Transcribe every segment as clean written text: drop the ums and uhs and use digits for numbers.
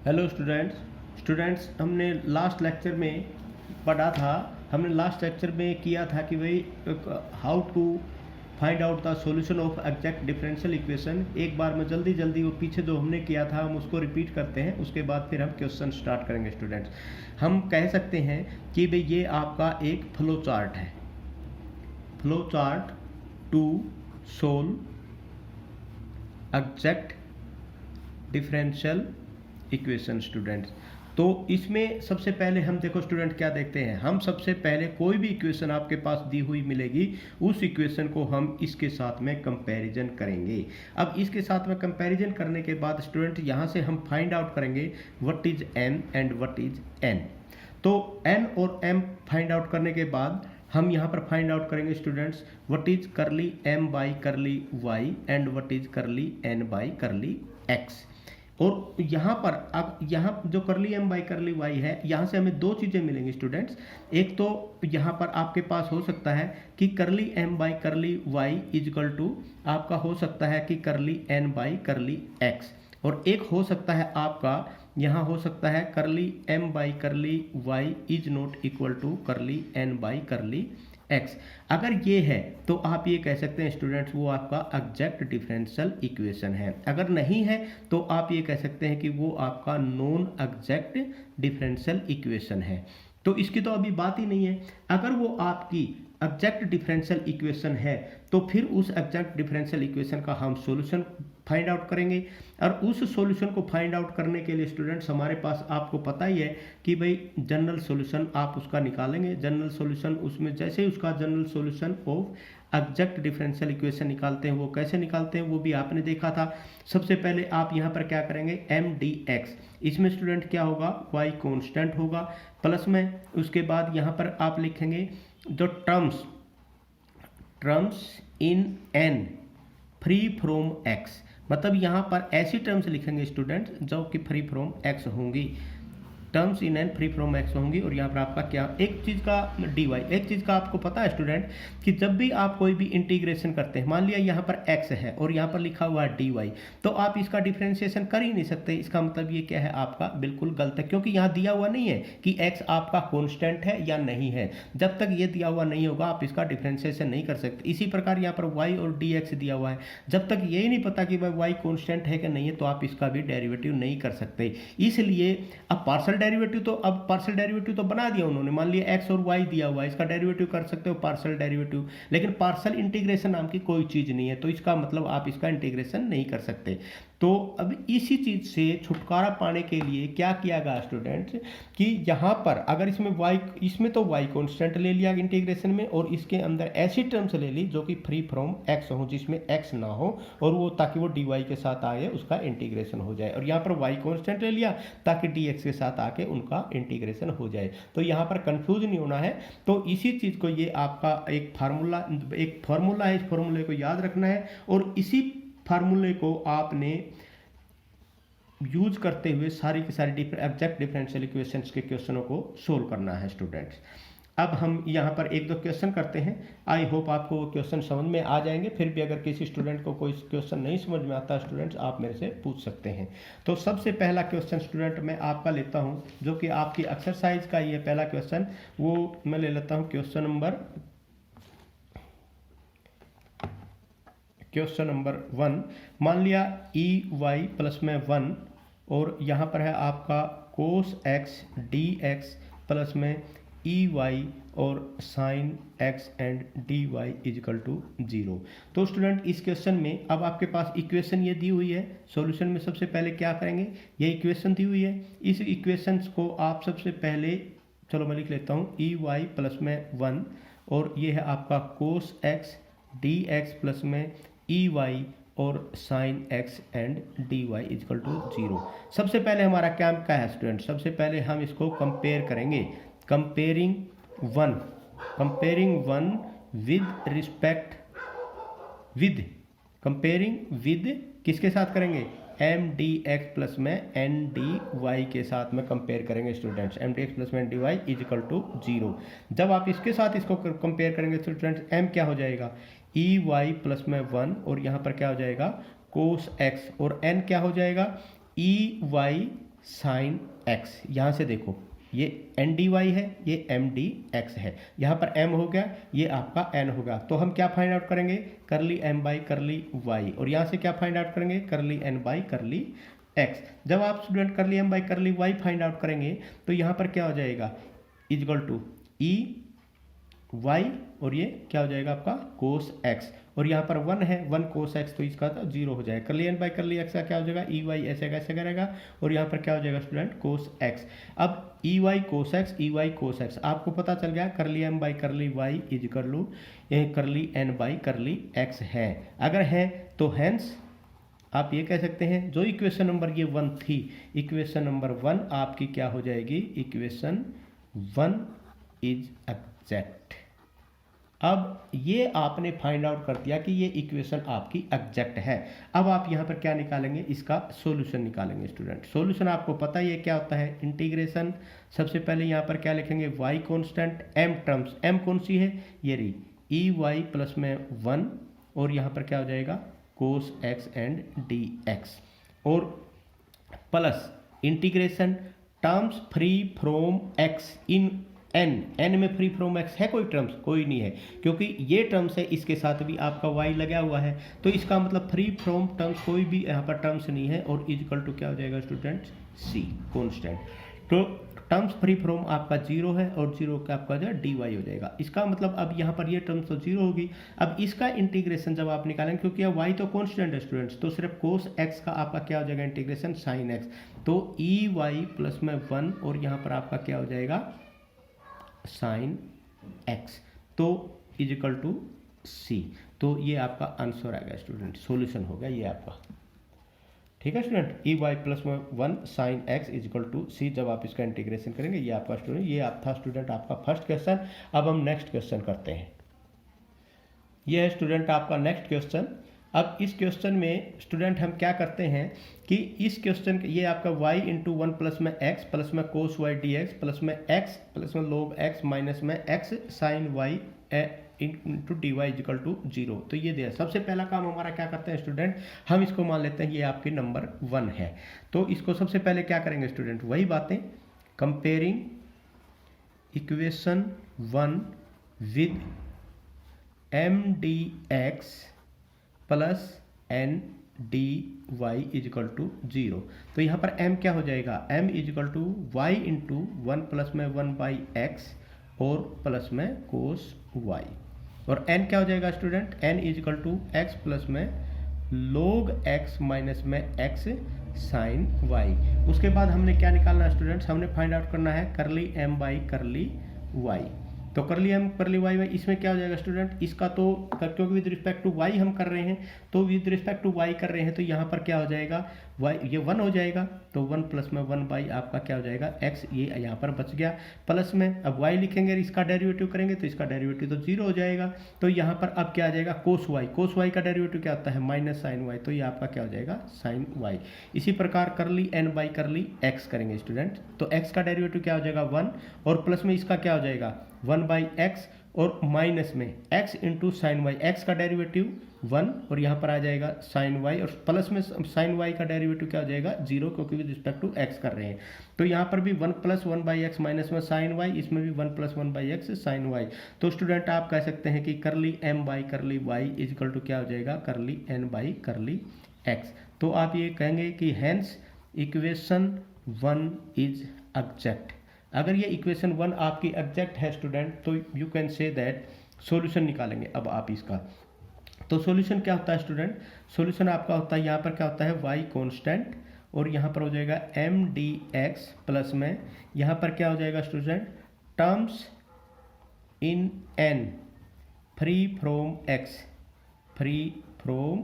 Hello students हमने last lecture में पढ़ा था। हमने लास्ट लेक्चर में किया था कि भाई how to find out the solution of exact differential equation. एक बार में जल्दी वो पीछे जो हमने किया था हम उसको रिपीट करते हैं, उसके बाद फिर हम क्वेश्चन स्टार्ट करेंगे। स्टूडेंट्स, हम कह सकते हैं कि भाई ये आपका एक फ्लो चार्ट है, flow chart to solve exact differential equation. Students, तो इसमें सबसे पहले हम देखो स्टूडेंट क्या देखते हैं, हम सबसे पहले कोई भी इक्वेशन आपके पास दी हुई मिलेगी उस इक्वेशन को हम इसके साथ में कंपैरिजन करेंगे। अब इसके साथ में कंपैरिजन करने के बाद स्टूडेंट यहाँ से हम फाइंड आउट करेंगे what is N and what is N. तो एन और एम फाइंड आउट करने के बाद हम यहाँ पर फाइंड आउट करेंगे students what is curly M by curly Y and what is curly N by curly X. और यहाँ पर अब यहाँ जो करली एम बाई करली वाई है, यहाँ से हमें दो चीज़ें मिलेंगी स्टूडेंट्स। एक तो यहाँ पर आपके पास हो सकता है कि curly M by curly Y is equal to आपका हो सकता है कि करली एन बाई करली एक्स, और एक हो सकता है आपका यहाँ हो सकता है curly M by curly Y is not equal to curly N by curly X. अगर ये है तो आप ये कह सकते हैं स्टूडेंट्स वो आपका एग्जैक्ट डिफरेंशियल इक्वेशन है। अगर नहीं है तो आप ये कह सकते हैं कि वो आपका नॉन एग्जैक्ट डिफरेंशियल इक्वेशन है। तो इसकी तो अभी बात ही नहीं है। अगर वो आपकी एग्जैक्ट डिफरेंशियल इक्वेशन है तो फिर उस एग्जैक्ट डिफरेंशियल इक्वेशन का हम सॉल्यूशन फाइंड आउट करेंगे। और उस सॉल्यूशन को फाइंड आउट करने के लिए स्टूडेंट्स हमारे पास आपको पता ही है कि भाई जनरल सॉल्यूशन आप उसका निकालेंगे। जनरल सॉल्यूशन उसमें जैसे ही उसका general solution of exact differential equation निकालते हैं, वो कैसे निकालते हैं वो भी आपने देखा था। सबसे पहले आप यहाँ पर क्या करेंगे एम डी एक्स, इसमें स्टूडेंट क्या होगा वाई कॉन्स्टेंट होगा प्लस में, उसके बाद यहाँ पर आप लिखेंगे जो terms in an free from x, मतलब यहाँ पर ऐसी टर्म्स लिखेंगे स्टूडेंट्स जो कि फ्री फ्रॉम एक्स होंगी, terms in an free from x होंगी। और यहाँ पर आपका क्या एक चीज़ का डी वाई, एक चीज़ का आपको पता है स्टूडेंट कि जब भी आप कोई भी इंटीग्रेशन करते हैं, मान लिया यहाँ पर एक्स है और यहाँ पर लिखा हुआ है डी वाई, तो आप इसका डिफ्रेंशिएशन कर ही नहीं सकते। इसका मतलब ये क्या है आपका बिल्कुल गलत है, क्योंकि यहाँ दिया हुआ नहीं है कि एक्स आपका कॉन्स्टेंट है या नहीं है। जब तक ये दिया हुआ नहीं होगा आप इसका डिफ्रेंशिएशन नहीं कर सकते। इसी प्रकार यहाँ पर वाई और डी एक्स दिया हुआ है, जब तक यही नहीं पता कि भाई वाई कॉन्स्टेंट है कि नहीं है तो आप इसका भी डेरिवेटिव नहीं कर सकते। इसलिए अब पार्शियल डेरिवेटिव तो अब पार्शियल डेरिवेटिव तो बना दिया उन्होंने, मान लिया एक्स और वाई दिया हुआ है, इसका डेरिवेटिव कर सकते हो पार्शियल डेरिवेटिव, लेकिन पार्शियल इंटीग्रेशन नाम की कोई चीज़ नहीं है, तो इसका मतलब आप इसका इंटीग्रेशन नहीं कर सकते। तो अब इसी चीज़ से छुटकारा पाने के लिए क्या किया गया स्टूडेंट्स कि यहाँ पर अगर इसमें तो वाई कॉन्स्टेंट ले लिया इंटीग्रेशन में, और इसके अंदर ऐसी टर्म्स ले ली जो कि फ्री फ्रॉम एक्स हो, जिसमें एक्स ना हो, और वो ताकि वो डी वाई के साथ आए उसका इंटीग्रेशन हो जाए, और यहाँ पर वाई कॉन्स्टेंट ले लिया ताकि डी एक्स के साथ आके उनका इंटीग्रेशन हो जाए। तो यहाँ पर कंफ्यूज नहीं होना है। तो इसी चीज़ को ये आपका एक फार्मूला है, इस फार्मूले को याद रखना है, और इसी फार्मूले को आपने यूज करते हुए सारी की सारी एग्जैक्ट डिफरेंशियल इक्वेशंस के क्वेश्चनों को सोल्व करना है स्टूडेंट्स। अब हम यहाँ पर एक दो क्वेश्चन करते हैं, आई होप आपको वो क्वेश्चन समझ में आ जाएंगे। फिर भी अगर किसी स्टूडेंट को कोई क्वेश्चन नहीं समझ में आता स्टूडेंट्स आप मेरे से पूछ सकते हैं। तो सबसे पहला क्वेश्चन स्टूडेंट मैं आपका लेता हूँ जो कि आपकी एक्सरसाइज का ये पहला क्वेश्चन, वो मैं ले लेता हूँ क्वेश्चन नंबर 1। मान लिया ई वाई प्लस में 1, और यहाँ पर है आपका cos X D x plus में ई वाई और sine X and D Y is equal to 0। तो स्टूडेंट इस क्वेश्चन में अब आपके पास इक्वेशन ये दी हुई है, सॉल्यूशन में सबसे पहले क्या करेंगे, ये इक्वेशन दी हुई है, इस इक्वेशन को आप सबसे पहले, चलो मैं लिख लेता हूँ ई वाई प्लस में 1, और ये है आपका cos X D x plus में ई वाई और sine X and D Y is equal to 0। सबसे पहले हमारा क्या है स्टूडेंट, सबसे पहले हम इसको कंपेयर करेंगे, कंपेयरिंग वन विद किसके साथ करेंगे, एम डी एक्स प्लस में एन डी वाई के साथ में कंपेयर करेंगे students, M D x plus में N D Y is equal to 0। जब आप इसके साथ इसको कंपेयर करेंगे स्टूडेंट्स एम क्या हो जाएगा ई वाई प्लस में 1, और यहाँ पर क्या हो जाएगा कोस एक्स, और एन क्या हो जाएगा ई वाई साइन एक्स। यहाँ से देखो ये एन डी वाई है, ये एम डी एक्स है, यहाँ पर एम हो गया, ये आपका एन होगा। तो हम क्या फाइंड आउट करेंगे, करली एम बाई करली वाई, और यहाँ से क्या फाइंड आउट करेंगे, करली एन बाई करली एक्स। जब आप student curly M by curly Y find out करेंगे तो यहाँ पर क्या हो जाएगा, इजगल टू ई वाई, और ये क्या हो जाएगा आपका कोस एक्स, और यहाँ पर 1 है, 1 कोस एक्स, तो इसका तो 0 हो जाएगा। करली एन बाई करली एक्स का क्या हो जाएगा, ई वाई ऐसे कैसे करेगा, और यहाँ पर क्या हो जाएगा स्टूडेंट, कोस एक्स। अब E Y cos X, E Y cos X आपको पता चल गया, curly M by curly Y is कर लू करली एन बाई करली एक्स है। अगर है तो हैंस आप ये कह सकते हैं, जो इक्वेशन नंबर ये 1 थी, इक्वेशन नंबर 1 आपकी क्या हो जाएगी, इक्वेशन 1 इज एग्जैक्ट। अब ये आपने फाइंड आउट कर दिया कि ये इक्वेशन आपकी एग्जैक्ट है। अब आप यहाँ पर क्या निकालेंगे, इसका सॉल्यूशन निकालेंगे स्टूडेंट। सॉल्यूशन आपको पता ही है क्या होता है, इंटीग्रेशन। सबसे पहले यहाँ पर क्या लिखेंगे, y constant, m terms, m कौन सी है, ये रही ई वाई प्लस में 1, और यहाँ पर क्या हो जाएगा कोस x एंड डी एक्स, और plus integration terms free from x in n में फ्री फ्रॉम x है कोई टर्म्स, कोई नहीं है, क्योंकि ये टर्म्स है, इसके साथ भी आपका y लगा हुआ है, तो इसका मतलब फ्री फ्रॉम टर्म्स कोई भी यहाँ पर टर्म्स नहीं है, और इक्वल टू क्या हो जाएगा स्टूडेंट, c कांस्टेंट। तो टर्म्स फ्री फ्रॉम आपका 0 है, और 0 का आपका जो dy हो जाएगा। इसका मतलब अब यहाँ पर ये टर्म्स तो 0 होगी। अब इसका इंटीग्रेशन जब आप निकालेंगे, क्योंकि यह y तो कांस्टेंट है स्टूडेंट्स, तो सिर्फ कोस x का आपका क्या हो जाएगा इंटीग्रेशन साइन x, तो ई वाई प्लस में 1, और यहाँ पर आपका क्या हो जाएगा साइन एक्स, तो इजिकल टू सी। तो ये आपका आंसर आएगा स्टूडेंट, सॉल्यूशन हो गया ये आपका। ठीक है स्टूडेंट, ई वाई प्लस में 1 साइन एक्स इजिकल टू सी। जब आप इसका इंटीग्रेशन करेंगे, ये आपका स्टूडेंट, ये आप था स्टूडेंट आपका फर्स्ट क्वेश्चन। अब हम नेक्स्ट क्वेश्चन करते हैं। ये है स्टूडेंट आपका नेक्स्ट क्वेश्चन। अब इस क्वेश्चन में स्टूडेंट हम क्या करते हैं कि इस क्वेश्चन ये आपका y इंटू 1 प्लस में x प्लस में कोस y dx प्लस में x प्लस में log x माइनस में x sine y into D Y is equal to 0। तो ये दिया। सबसे पहला काम हमारा क्या करते हैं स्टूडेंट, हम इसको मान लेते हैं ये आपके नंबर 1 है। तो इसको सबसे पहले क्या करेंगे स्टूडेंट, वही बातें, comparing equation 1 with M D x plus N D Y is equal to 0। तो यहाँ पर m क्या हो जाएगा, m is equal to Y into 1 plus में 1 बाई एक्स और प्लस में कोस y, और n क्या हो जाएगा student, n is equal to x plus में log x माइनस में x साइन y। उसके बाद हमने क्या निकालना है स्टूडेंट्स, हमने फाइंड आउट करना है करली m बाई करली y। तो करली एम करली वाई वाई, इसमें क्या हो जाएगा स्टूडेंट, इसका तो क्योंकि विद रिस्पेक्ट टू वाई हम कर रहे हैं, तो विद रिस्पेक्ट टू वाई कर रहे हैं, तो यहाँ पर क्या हो जाएगा वाई, ये 1 हो जाएगा, तो 1 प्लस में 1 बाई आपका क्या हो जाएगा x, ये यहाँ पर बच गया प्लस में। अब y लिखेंगे, इसका डेरिवेटिव करेंगे तो इसका डेरिवेटिव तो 0 हो जाएगा। तो यहाँ पर अब क्या आ जाएगा कोस y, कोस y का डेरिवेटिव क्या होता है माइनस साइन y, तो ये आपका क्या हो जाएगा साइन y। इसी प्रकार करली n बाई करली x करेंगे स्टूडेंट, तो x का डेरिवेटिव क्या हो जाएगा 1, और प्लस में इसका क्या हो जाएगा 1 बाई एक्स, और माइनस में x into sine y, x का डेरिवेटिव 1 और यहाँ पर आ जाएगा साइन y, और प्लस में साइन y का डेरिवेटिव क्या हो जाएगा 0, क्योंकि विद रिस्पेक्ट टू x कर रहे हैं। तो यहाँ पर भी 1 प्लस 1 बाई एक्स माइनस में साइन y, इसमें भी 1 plus 1 by x sine y। तो स्टूडेंट आप कह सकते हैं कि curly m by curly y equal to क्या हो जाएगा करली n बाई करली x। तो आप ये कहेंगे कि हैंस इक्वेशन 1 इज एग्जैक्ट। अगर ये इक्वेशन 1 आपकी एग्जैक्ट है स्टूडेंट, तो you can say that solution निकालेंगे अब आप इसका। तो सॉल्यूशन क्या होता है स्टूडेंट, सॉल्यूशन आपका होता है यहाँ पर क्या होता है y कांस्टेंट, और यहाँ पर हो जाएगा एम डी एक्स प्लस में यहाँ पर क्या हो जाएगा student terms in n free from x, free from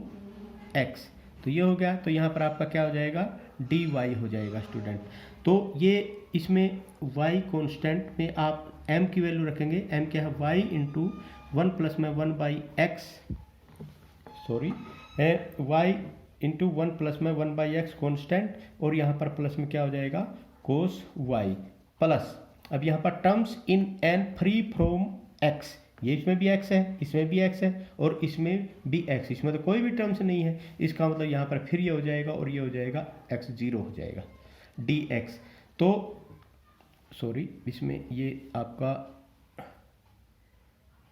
x। तो ये हो गया, तो यहाँ पर आपका क्या हो जाएगा dy हो जाएगा स्टूडेंट। तो ये इसमें y कांस्टेंट में आप m की वैल्यू रखेंगे, m क्या है y इंटू 1 प्लस में 1 by x, sorry y into 1 plus में 1 बाई एक्स कॉन्स्टेंट, और यहाँ पर प्लस में क्या हो जाएगा कोस y प्लस, अब यहाँ पर terms in n free from x, ये इसमें भी x है, इसमें भी x है, और इसमें भी x, इसमें तो कोई भी टर्म्स नहीं है, इसका मतलब यहाँ पर फिर ये हो जाएगा और ये हो जाएगा x 0 हो जाएगा। D x. तो सॉरी, इसमें ये आपका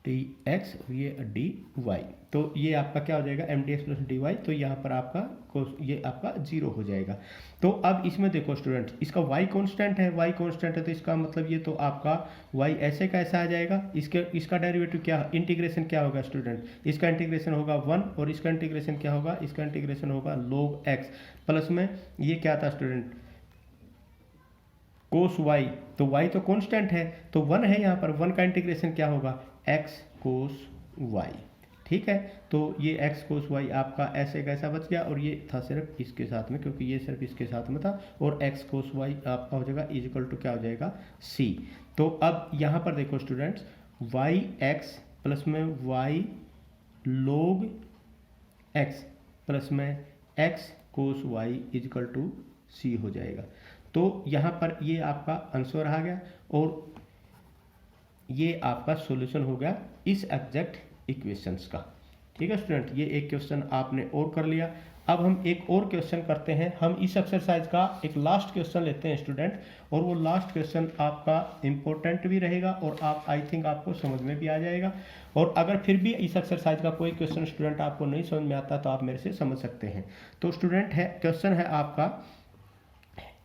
डी एक्स और ये डी वाई, तो ये आपका क्या हो जाएगा m D x plus d y. तो यहाँ पर आपका ये आपका 0 हो जाएगा। तो अब इसमें देखो स्टूडेंट, इसका y कांस्टेंट है, y कांस्टेंट है तो इसका मतलब ये तो आपका y ऐसे का ऐसा आ जाएगा। इसका डेरिवेटिव क्या, इंटीग्रेशन क्या होगा स्टूडेंट, इसका इंटीग्रेशन होगा 1 और इसका इंटीग्रेशन क्या होगा, इसका इंटीग्रेशन होगा log x प्लस में ये क्या था स्टूडेंट कोस y। तो y तो कांस्टेंट है तो 1 है यहाँ पर, 1 का इंटीग्रेशन क्या होगा x कोस y। ठीक है, तो ये x कोस y आपका ऐसे कैसा बच गया और ये था सिर्फ इसके साथ में, क्योंकि ये सिर्फ इसके साथ में था, और x कोस y आपका हो जाएगा इक्वल टू क्या हो जाएगा c। तो अब यहाँ पर देखो स्टूडेंट्स y x प्लस में y log x प्लस में x cos y equal to c हो जाएगा। तो यहाँ पर ये आपका आंसर आ गया और ये आपका सॉल्यूशन हो गया इस एग्जैक्ट इक्वेशंस का। ठीक है स्टूडेंट, ये एक क्वेश्चन आपने और कर लिया। अब हम एक और क्वेश्चन करते हैं, हम इस एक्सरसाइज का एक लास्ट क्वेश्चन लेते हैं स्टूडेंट, और वो लास्ट क्वेश्चन आपका इम्पोर्टेंट भी रहेगा और आप आई थिंक आपको समझ में भी आ जाएगा। और अगर फिर भी इस एक्सरसाइज का कोई क्वेश्चन स्टूडेंट आपको नहीं समझ में आता तो आप मेरे से समझ सकते हैं। तो स्टूडेंट है क्वेश्चन है आपका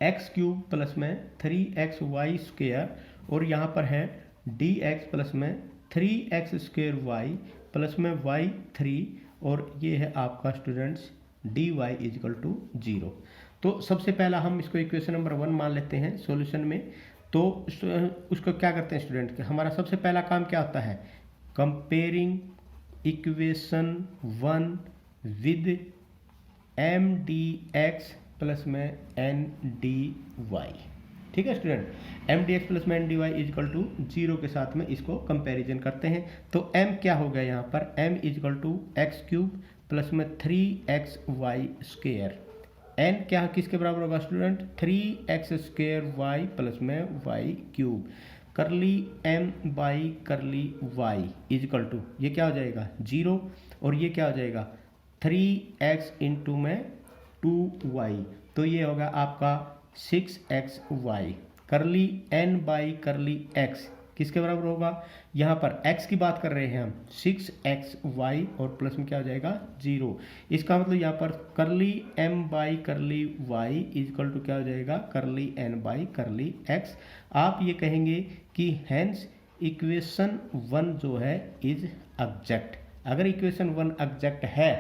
एक्स क्यूब प्लस में 3xy स्क्वेयर और यहाँ पर है डी एक्स प्लस में 3x स्क्वेयर वाई प्लस में वाई 3 और ये है आपका students d Y is equal to 0। तो सबसे पहला हम इसको इक्वेशन नंबर 1 मान लेते हैं सॉल्यूशन में। तो उसको क्या करते हैं स्टूडेंट, हमारा सबसे पहला काम क्या होता है, comparing equation 1 with M D x plus में एन डी वाई। ठीक है student, M D x plus में N D Y is equal to 0 के साथ में इसको कंपैरिजन करते हैं। तो m क्या हो गया यहाँ पर, m equal to x cube plus में 3xy स्क्वेयर। n क्या किसके बराबर होगा student, 3x square y plus में y cube curly m by curly y equal to ये क्या हो जाएगा 0 और ये क्या हो जाएगा 3x इंटू में 2y, तो ये होगा आपका 6xy करली n बाई करली x किसके बराबर होगा, यहाँ पर x की बात कर रहे हैं हम 6xy और प्लस में क्या हो जाएगा 0। इसका मतलब यहाँ पर curly m by curly y equal to क्या हो जाएगा करली n बाई करली x। आप ये कहेंगे कि हैंस इक्वेशन 1 जो है इज एग्जैक्ट। अगर इक्वेशन 1 एग्जैक्ट है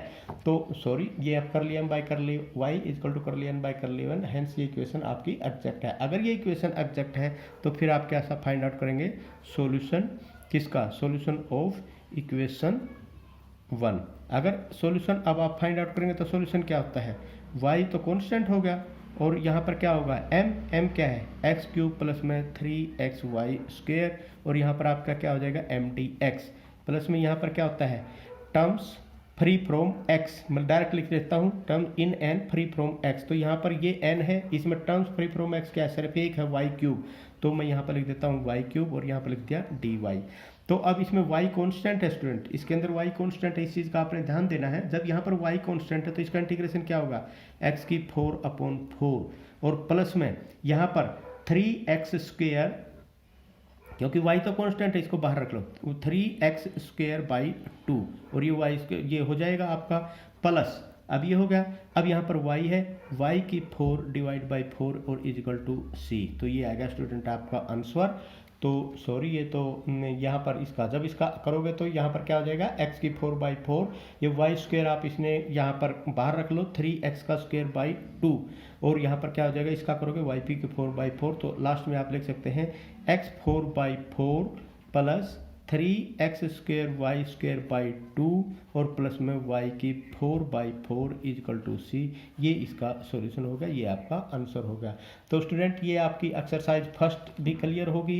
तो सॉरी ये curly m by curly y equal to curly n by curly 1, hence ये इक्वेशन आपकी एग्जैक्ट है। अगर ये इक्वेशन एग्जैक्ट है तो फिर आप क्या सा फाइंड आउट करेंगे सॉल्यूशन किसका, सॉल्यूशन ऑफ इक्वेशन 1। अगर सॉल्यूशन अब आप फाइंड आउट करेंगे तो सॉल्यूशन क्या होता है, y तो कांस्टेंट हो गया और यहाँ पर क्या होगा m क्या है एक्स क्यूब प्लस में 3xy स्क्वेयर और यहाँ पर आपका क्या हो जाएगा एम डी एक्स प्लस में यहाँ पर क्या होता है टर्म्स फ्री फ्रॉम x, मैं डायरेक्ट लिख देता हूँ term in n free from x। तो यहाँ पर ये n है, इसमें टर्म्स फ्री फ्रॉम x क्या है सिर्फ एक है y क्यूब, तो मैं यहाँ पर लिख देता हूँ y क्यूब और यहाँ पर लिख दिया dy। तो अब इसमें y कांस्टेंट है स्टूडेंट, इसके अंदर y कांस्टेंट है, इस चीज़ का आपने ध्यान देना है। जब यहाँ पर y कांस्टेंट है तो इसका इंटीग्रेशन क्या होगा x की 4/4 और प्लस में यहाँ पर 3x स्क्वेयर, क्योंकि y तो कांस्टेंट है इसको बाहर रख लो, 3x स्क्वेयर बाई 2 और ये y ये हो जाएगा आपका प्लस, अब ये हो गया। अब यहाँ पर y है y की 4 डिवाइड बाई 4 और इजिकल टू c, तो ये आएगा स्टूडेंट आपका आंसर। तो सॉरी ये तो यहाँ पर इसका जब इसका करोगे तो यहाँ पर क्या हो जाएगा x की 4/4, ये y स्क्वेयर आप इसने यहाँ पर बाहर रख लो 3x का स्क्वेयर बाई 2 और यहाँ पर क्या हो जाएगा इसका करोगे yp की 4/4, तो लास्ट में आप लिख सकते हैं x 4/4 plus 3x square y square by 2 और प्लस में y की 4/4 इजकल टू c। ये इसका सॉल्यूशन होगा, ये आपका आंसर होगा। तो स्टूडेंट ये आपकी एक्सरसाइज फर्स्ट भी क्लियर होगी।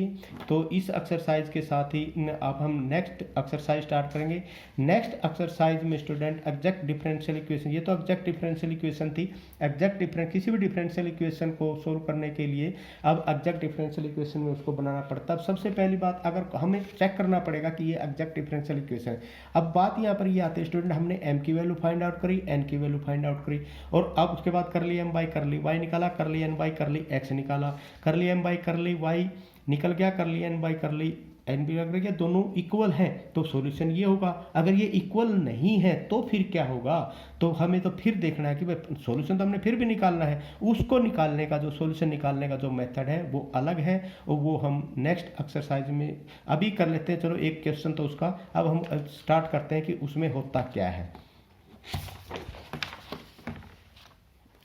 तो इस एक्सरसाइज के साथ ही अब हम नेक्स्ट एक्सरसाइज स्टार्ट करेंगे। नेक्स्ट एक्सरसाइज में स्टूडेंट एग्जैक्ट डिफरेंशियल इक्वेशन, ये तो एग्जैक्ट डिफरेंशियल इक्वेशन थी, एग्जैक्ट किसी भी डिफरेंशियल इक्वेशन को सोल्व करने के लिए अब एग्जैक्ट डिफरेंशियल इक्वेशन में उसको बनाना पड़ता है। अब सबसे पहली बात अगर हमें चेक करना पड़ेगा कि ये एग्जैक्ट डिफरेंशियल इक्वेशन है। अब बात यहाँ पर ये आते स्टूडेंट, हमने m की वैल्यू फाइंड आउट करी, n की वैल्यू फाइंड आउट करी, और अब उसके बाद कर ली m बाई कर ली y निकाला, कर ली n बाई कर ली x निकाला, कर ली m बाई कर ली y निकल गया, कर ली n बाई कर ली n भी लग गया, दोनों इक्वल हैं तो सॉल्यूशन ये होगा। अगर ये इक्वल नहीं है तो फिर क्या होगा, तो हमें तो फिर देखना है कि भाई सॉल्यूशन तो हमने फिर भी निकालना है, उसको निकालने का जो सॉल्यूशन निकालने का जो मेथड है वो अलग है, और वो हम नेक्स्ट एक्सरसाइज में अभी कर लेते हैं। चलो एक क्वेश्चन तो उसका अब हम स्टार्ट करते हैं कि उसमें होता क्या है।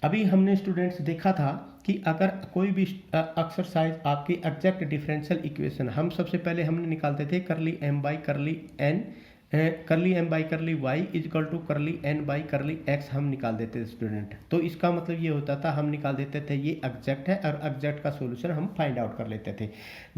अभी हमने स्टूडेंट्स देखा था कि अगर कोई भी एक्सरसाइज आपकी एग्जैक्ट डिफरेंशियल इक्वेशन, हम सबसे पहले हमने निकालते थे curly m by curly n, curly m by curly y equal to curly n by curly x हम निकाल देते थे स्टूडेंट। तो इसका मतलब ये होता था हम निकाल देते थे ये एग्जैक्ट है, और एग्जैक्ट का सॉल्यूशन हम फाइंड आउट कर लेते थे।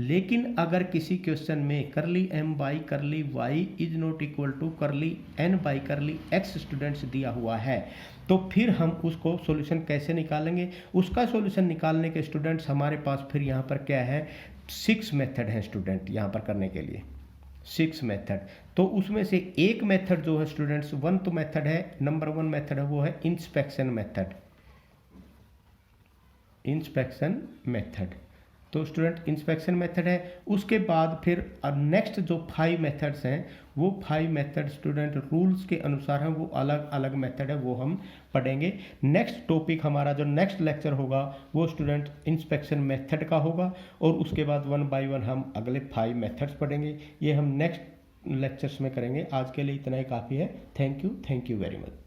लेकिन अगर किसी क्वेश्चन में curly m by curly y is not equal to curly n by curly x students दिया हुआ है, तो फिर हम उसको सॉल्यूशन कैसे निकालेंगे। उसका सॉल्यूशन निकालने के स्टूडेंट्स हमारे पास फिर यहाँ पर क्या है, 6 मेथड है स्टूडेंट यहाँ पर करने के लिए, 6 मेथड। तो उसमें से एक मेथड जो है स्टूडेंट्स, वन तो मेथड है, नंबर 1 मेथड है वो है इंस्पेक्शन मेथड, इंस्पेक्शन मेथड। तो स्टूडेंट इंस्पेक्शन मेथड है। उसके बाद फिर नेक्स्ट जो 5 मेथड्स हैं वो 5 मेथड स्टूडेंट रूल्स के अनुसार हैं, वो अलग अलग मेथड है, वो हम पढ़ेंगे। नेक्स्ट टॉपिक हमारा जो नेक्स्ट लेक्चर होगा वो स्टूडेंट इंस्पेक्शन मेथड का होगा, और उसके बाद 1 बाय 1 हम अगले 5 मेथड्स पढ़ेंगे। ये हम नेक्स्ट लेक्चर्स में करेंगे। आज के लिए इतना ही काफ़ी है। Thank you very much.